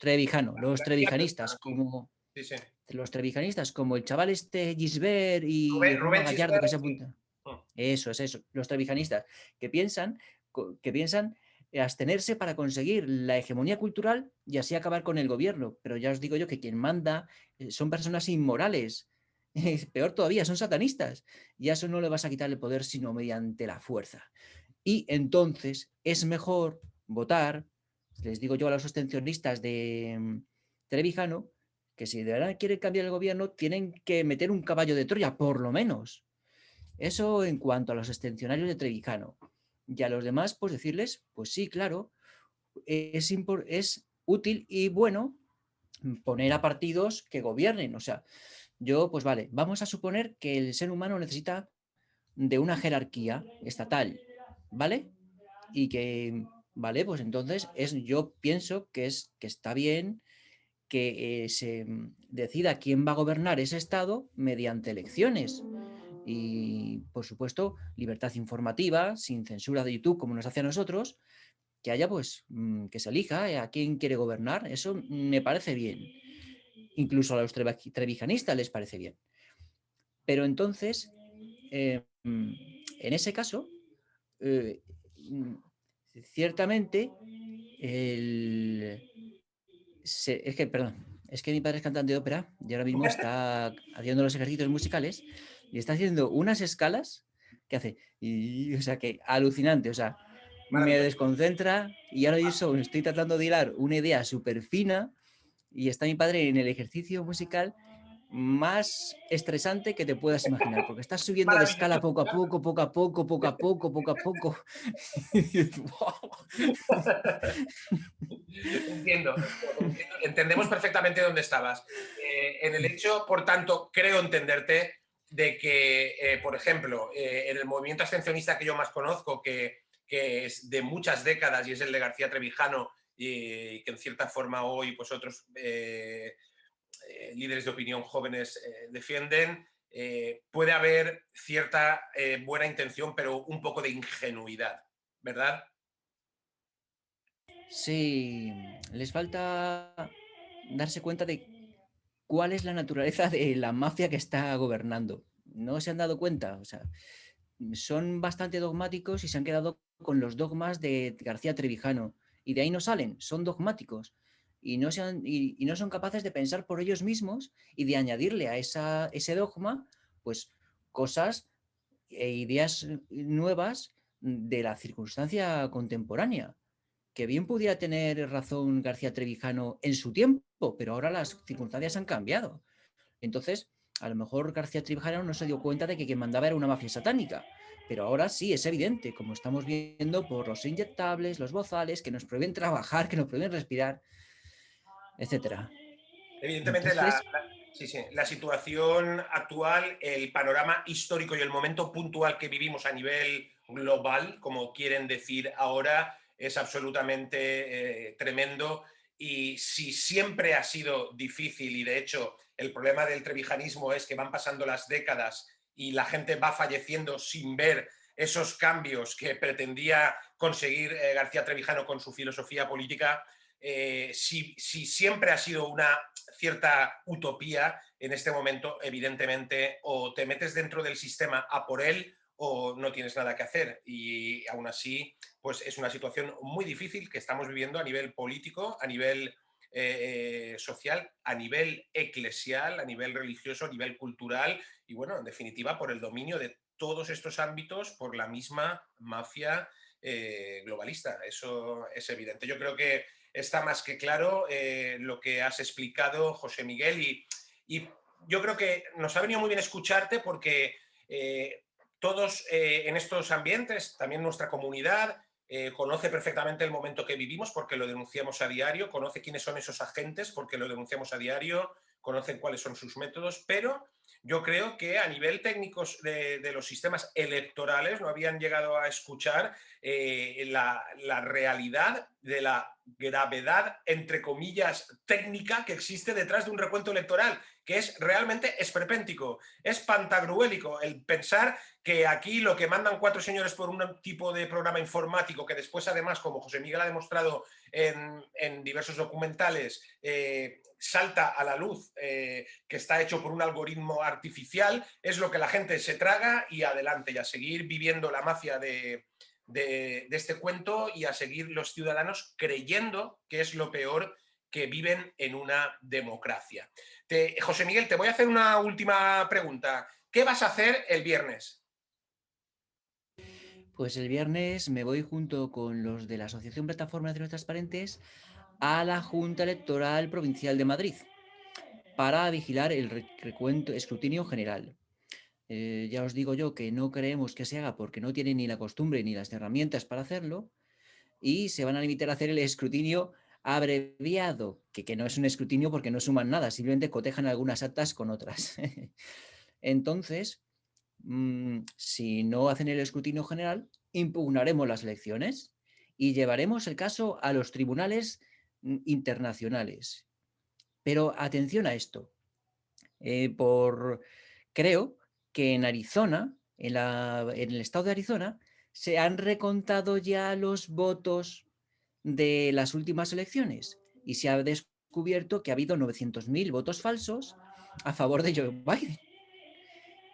Sí, sí. los trevijanistas, como el chaval este Gisbert y Roma Rubén Gallardo que Chisbert, se sí. apunta. Eso es eso, los trevijanistas, que piensan, que piensan abstenerse para conseguir la hegemonía cultural y así acabar con el gobierno. Pero ya os digo yo que quien manda son personas inmorales. Peor todavía, son satanistas. Y a eso no le vas a quitar el poder sino mediante la fuerza. Y entonces es mejor votar, les digo yo a los abstencionistas de Trevijano, que si de verdad quieren cambiar el gobierno, tienen que meter un caballo de Troya, por lo menos. Eso en cuanto a los extensionarios de Trevijano. Y a los demás, pues decirles, pues sí, claro, es útil y bueno poner a partidos que gobiernen. O sea, yo, pues vale, vamos a suponer que el ser humano necesita de una jerarquía estatal, ¿vale? Y que, vale, pues entonces yo pienso que está bien que se decida quién va a gobernar ese estado mediante elecciones y, por supuesto, libertad informativa, sin censura de YouTube como nos hace a nosotros, que haya pues que se elija a quién quiere gobernar. Eso me parece bien. Incluso a los trevijanistas les parece bien. Pero entonces, en ese caso, eh, ciertamente, es que, perdón, es que mi padre es cantante de ópera y ahora mismo está haciendo los ejercicios musicales y está haciendo unas escalas que hace, o sea, que alucinante, o sea, me Maravilloso. desconcentra y ahora mismo estoy tratando de hilar una idea súper fina y está mi padre en el ejercicio musical más estresante que te puedas imaginar, porque estás subiendo de escala Maravilloso. poco a poco, poco a poco, poco a poco, poco a poco. Entiendo. Entendemos perfectamente dónde estabas. En el hecho, por tanto, creo entenderte de que, por ejemplo, en el movimiento abstencionista que yo más conozco, que es de muchas décadas y es el de García Trevijano, y que en cierta forma hoy pues otros líderes de opinión jóvenes defienden, puede haber cierta buena intención, pero un poco de ingenuidad, ¿verdad? Sí, les falta darse cuenta de cuál es la naturaleza de la mafia que está gobernando. No se han dado cuenta, o sea, son bastante dogmáticos y se han quedado con los dogmas de García Trevijano y de ahí no salen, son dogmáticos y no son capaces de pensar por ellos mismos y de añadirle a ese dogma pues cosas e ideas nuevas de la circunstancia contemporánea que bien pudiera tener razón García Trevijano en su tiempo, pero ahora las circunstancias han cambiado. Entonces, a lo mejor García Trevijano no se dio cuenta de que quien mandaba era una mafia satánica, pero ahora sí, es evidente, como estamos viendo por los inyectables, los bozales, que nos prohíben trabajar, que nos prohíben respirar, etcétera. Evidentemente, Entonces, sí, sí, la situación actual, el panorama histórico y el momento puntual que vivimos a nivel global, como quieren decir ahora, es absolutamente tremendo. Y si siempre ha sido difícil, y de hecho el problema del trevijanismo es que van pasando las décadas y la gente va falleciendo sin ver esos cambios que pretendía conseguir García Trevijano con su filosofía política, si siempre ha sido una cierta utopía, en este momento, evidentemente, o te metes dentro del sistema a por él o no tienes nada que hacer. Y aún así, pues es una situación muy difícil que estamos viviendo a nivel político, a nivel social, a nivel eclesial, a nivel religioso, a nivel cultural y, bueno, en definitiva, por el dominio de todos estos ámbitos por la misma mafia globalista. Eso es evidente. Yo creo que está más que claro lo que has explicado, José Miguel, y yo creo que nos ha venido muy bien escucharte porque todos en estos ambientes, también nuestra comunidad, conoce perfectamente el momento que vivimos porque lo denunciamos a diario, conoce quiénes son esos agentes porque lo denunciamos a diario, conocen cuáles son sus métodos, pero yo creo que a nivel técnico de los sistemas electorales no habían llegado a escuchar la realidad de la gravedad, entre comillas, técnica que existe detrás de un recuento electoral, que es realmente esperpéntico, es pantagruélico el pensar que aquí lo que mandan 4 señores por un tipo de programa informático que después además, como José Miguel ha demostrado en diversos documentales, salta a la luz, que está hecho por un algoritmo artificial, es lo que la gente se traga y adelante, y a seguir viviendo la mafia de este cuento y a seguir los ciudadanos creyendo que es lo peor que viven en una democracia. José Miguel, te voy a hacer una última pregunta. ¿Qué vas a hacer el viernes? Pues el viernes me voy junto con los de la Asociación Plataforma de Naciones Transparentes a la Junta Electoral Provincial de Madrid para vigilar el recuento, escrutinio general. Ya os digo yo que no creemos que se haga porque no tienen ni la costumbre ni las herramientas para hacerlo y se van a limitar a hacer el escrutinio abreviado, que no es un escrutinio porque no suman nada, simplemente cotejan algunas actas con otras. Entonces, si no hacen el escrutinio general, impugnaremos las elecciones y llevaremos el caso a los tribunales internacionales. Pero atención a esto, creo que en Arizona, en el estado de Arizona, se han recontado ya los votos de las últimas elecciones y se ha descubierto que ha habido 900.000 votos falsos a favor de Joe Biden.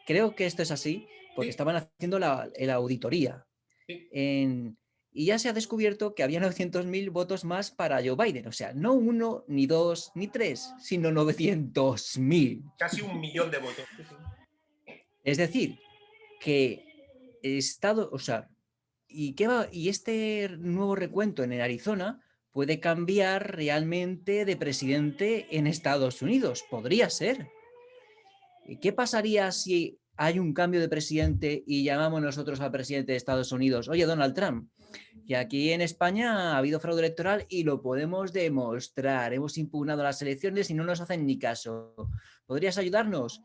Creo que esto es así porque Sí, estaban haciendo la auditoría sí. y ya se ha descubierto que había 900.000 votos más para Joe Biden. O sea, no 1, ni 2, ni 3, sino 900.000. Casi 1 millón de votos. Sí, sí. Es decir, que o sea, y este nuevo recuento en Arizona puede cambiar realmente de presidente en Estados Unidos. Podría ser. ¿Qué pasaría si hay un cambio de presidente y llamamos nosotros al presidente de Estados Unidos? Oye, Donald Trump, que aquí en España ha habido fraude electoral y lo podemos demostrar. Hemos impugnado las elecciones y no nos hacen ni caso. ¿Podrías ayudarnos?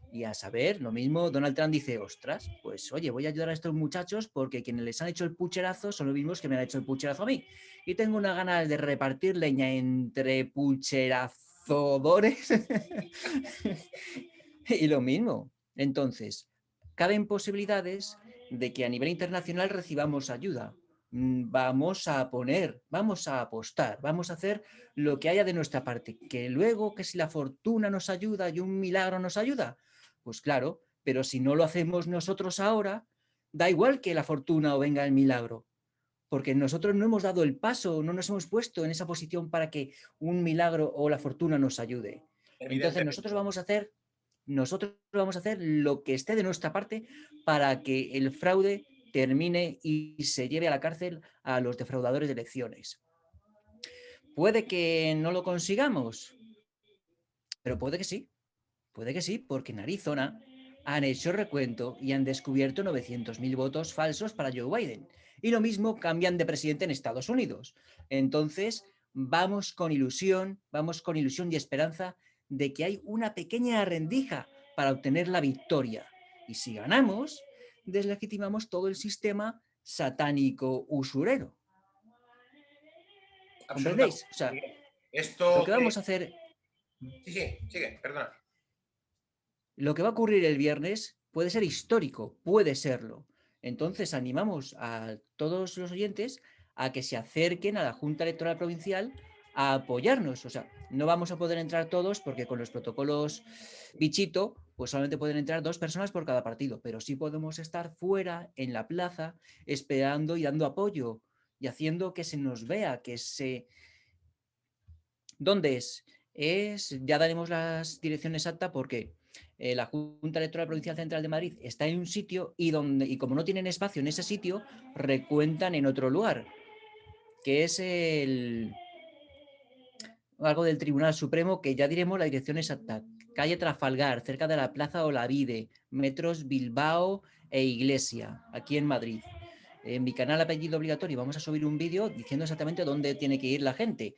Y a saber, lo mismo, Donald Trump dice, ostras, pues oye, voy a ayudar a estos muchachos porque quienes les han hecho el pucherazo son los mismos que me han hecho el pucherazo a mí. Y tengo una ganas de repartir leña entre pucherazodores. Y lo mismo. Entonces, caben posibilidades de que a nivel internacional recibamos ayuda. Vamos a poner, vamos a apostar, vamos a hacer lo que haya de nuestra parte. Que luego, que si la fortuna nos ayuda y un milagro nos ayuda, pues claro, pero si no lo hacemos nosotros ahora, da igual que la fortuna o venga el milagro, porque nosotros no hemos dado el paso, no nos hemos puesto en esa posición para que un milagro o la fortuna nos ayude. Entonces Evidentemente. nosotros vamos a hacer lo que esté de nuestra parte para que el fraude termine y se lleve a la cárcel a los defraudadores de elecciones. Puede que no lo consigamos, pero puede que sí, porque en Arizona han hecho recuento y han descubierto 900.000 votos falsos para Joe Biden. Y lo mismo cambian de presidente en Estados Unidos. Entonces, vamos con ilusión y esperanza de que hay una pequeña rendija para obtener la victoria. Y si ganamos, deslegitimamos todo el sistema satánico usurero. Absolutamente. ¿Comprendéis? O sea, lo Esto que vamos a hacer, sí, sí, sigue, perdona. lo que va a ocurrir el viernes puede ser histórico, puede serlo. Entonces animamos a todos los oyentes a que se acerquen a la Junta Electoral Provincial a apoyarnos. O sea, no vamos a poder entrar todos porque con los protocolos bichito, pues solamente pueden entrar 2 personas por cada partido, pero sí podemos estar fuera en la plaza esperando y dando apoyo y haciendo que se nos vea, que se... ¿Dónde es? Ya daremos la dirección exacta porque la Junta Electoral Provincial Central de Madrid está en un sitio y como no tienen espacio en ese sitio, recuentan en otro lugar, que es algo del Tribunal Supremo, que ya diremos la dirección exacta. Calle Trafalgar, cerca de la Plaza Olavide, metros Bilbao e Iglesia, aquí en Madrid. En mi canal Apellido Obligatorio vamos a subir un vídeo diciendo exactamente dónde tiene que ir la gente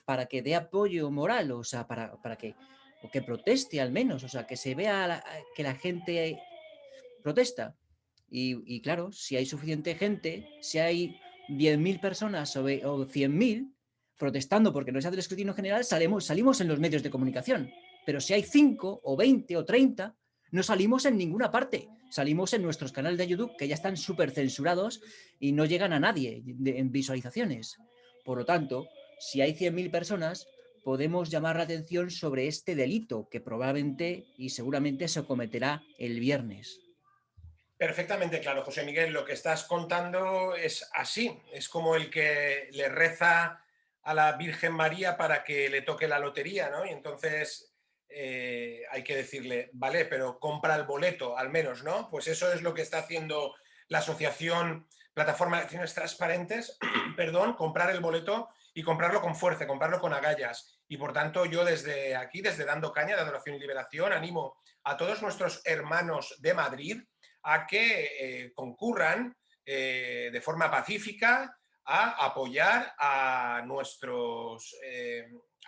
para que dé apoyo moral, o sea, para que, o que proteste al menos, o sea, que se vea que la gente protesta. Y claro, si hay suficiente gente, si hay 10.000 personas o 100.000 protestando porque no se hace el escrutinio general, salimos en los medios de comunicación. Pero si hay 5 o 20 o 30, no salimos en ninguna parte. Salimos en nuestros canales de YouTube, que ya están súper censurados y no llegan a nadie en visualizaciones. Por lo tanto, si hay 100.000 personas, podemos llamar la atención sobre este delito que probablemente y seguramente se cometerá el viernes. Perfectamente claro, José Miguel, lo que estás contando es así, es como el que le reza a la Virgen María para que le toque la lotería, ¿no? Y entonces hay que decirle, vale, pero compra el boleto al menos, ¿no? Pues eso es lo que está haciendo la asociación Plataforma de Elecciones Transparentes, perdón, comprar el boleto y comprarlo con fuerza, comprarlo con agallas. Y por tanto yo desde aquí, desde Dando Caña de Adoración y Liberación, animo a todos nuestros hermanos de Madrid a que concurran de forma pacífica a apoyar a nuestros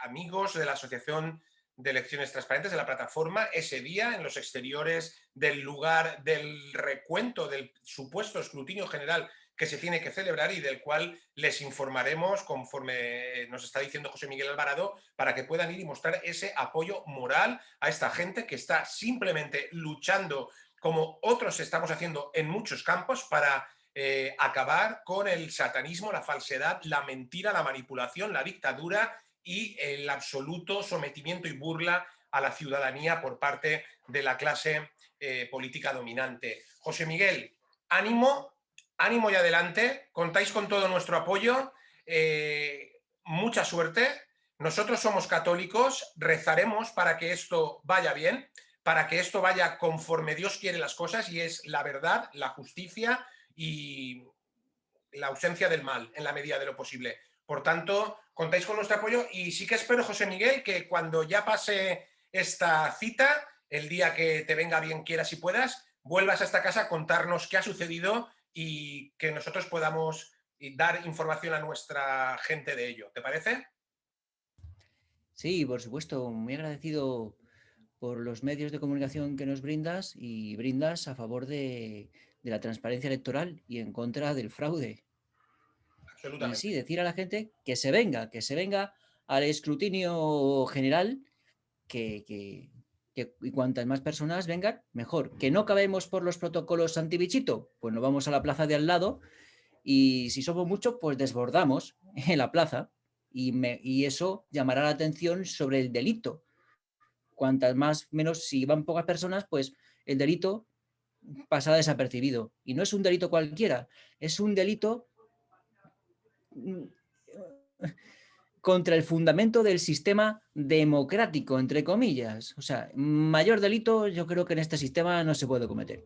amigos de la Asociación de Elecciones Transparentes, de la plataforma, ese día en los exteriores del lugar del recuento del supuesto escrutinio general que se tiene que celebrar y del cual les informaremos conforme nos está diciendo José Miguel Alvarado, para que puedan ir y mostrar ese apoyo moral a esta gente que está simplemente luchando, como otros estamos haciendo en muchos campos, para acabar con el satanismo, la falsedad, la mentira, la manipulación, la dictadura y el absoluto sometimiento y burla a la ciudadanía por parte de la clase política dominante. José Miguel, ánimo, ánimo y adelante, contáis con todo nuestro apoyo, mucha suerte. Nosotros somos católicos, rezaremos para que esto vaya bien, para que esto vaya conforme Dios quiere las cosas, y es la verdad, la justicia y la ausencia del mal en la medida de lo posible. Por tanto, contáis con nuestro apoyo y sí que espero, José Miguel, que cuando ya pase esta cita, el día que te venga bien, quieras y puedas, vuelvas a esta casa a contarnos qué ha sucedido y que nosotros podamos dar información a nuestra gente de ello. ¿Te parece? Sí, por supuesto, muy agradecido por los medios de comunicación que nos brindas y brindas a favor de la transparencia electoral y en contra del fraude. Y sí, Absolutamente. decir a la gente que se venga al escrutinio general, y cuantas más personas vengan, mejor. Que no cabemos por los protocolos antibichito, pues nos vamos a la plaza de al lado y si somos muchos, pues desbordamos en la plaza y eso llamará la atención sobre el delito. Cuantas más, menos, si van pocas personas, pues el delito pasará desapercibido. Y no es un delito cualquiera, es un delito contra el fundamento del sistema democrático, entre comillas. O sea, mayor delito yo creo que en este sistema no se puede cometer.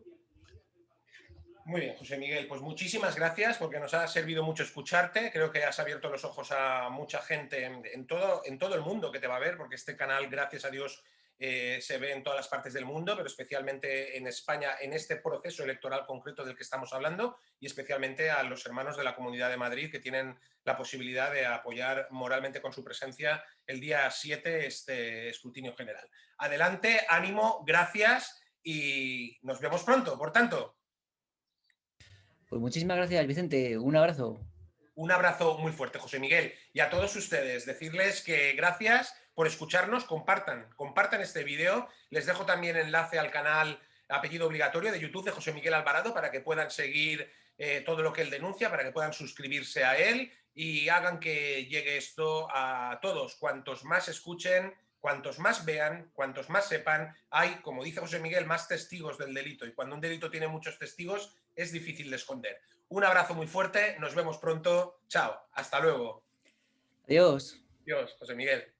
Muy bien, José Miguel, pues muchísimas gracias porque nos ha servido mucho escucharte. Creo que has abierto los ojos a mucha gente en todo el mundo que te va a ver, porque este canal, gracias a Dios, se ve en todas las partes del mundo, pero especialmente en España, en este proceso electoral concreto del que estamos hablando, y especialmente a los hermanos de la Comunidad de Madrid que tienen la posibilidad de apoyar moralmente con su presencia el día 7 este escrutinio general. Adelante, ánimo, gracias y nos vemos pronto. Por tanto, Pues muchísimas gracias, Vicente. Un abrazo. un abrazo muy fuerte, José Miguel. Y a todos ustedes, decirles que gracias por escucharnos, compartan este vídeo. Les dejo también enlace al canal Apellido Obligatorio de YouTube de José Miguel Alvarado para que puedan seguir todo lo que él denuncia, para que puedan suscribirse a él y hagan que llegue esto a todos. Cuantos más escuchen, cuantos más vean, cuantos más sepan, hay, como dice José Miguel, más testigos del delito. Y cuando un delito tiene muchos testigos, es difícil de esconder. Un abrazo muy fuerte, nos vemos pronto. Chao, hasta luego. Adiós. Adiós, José Miguel.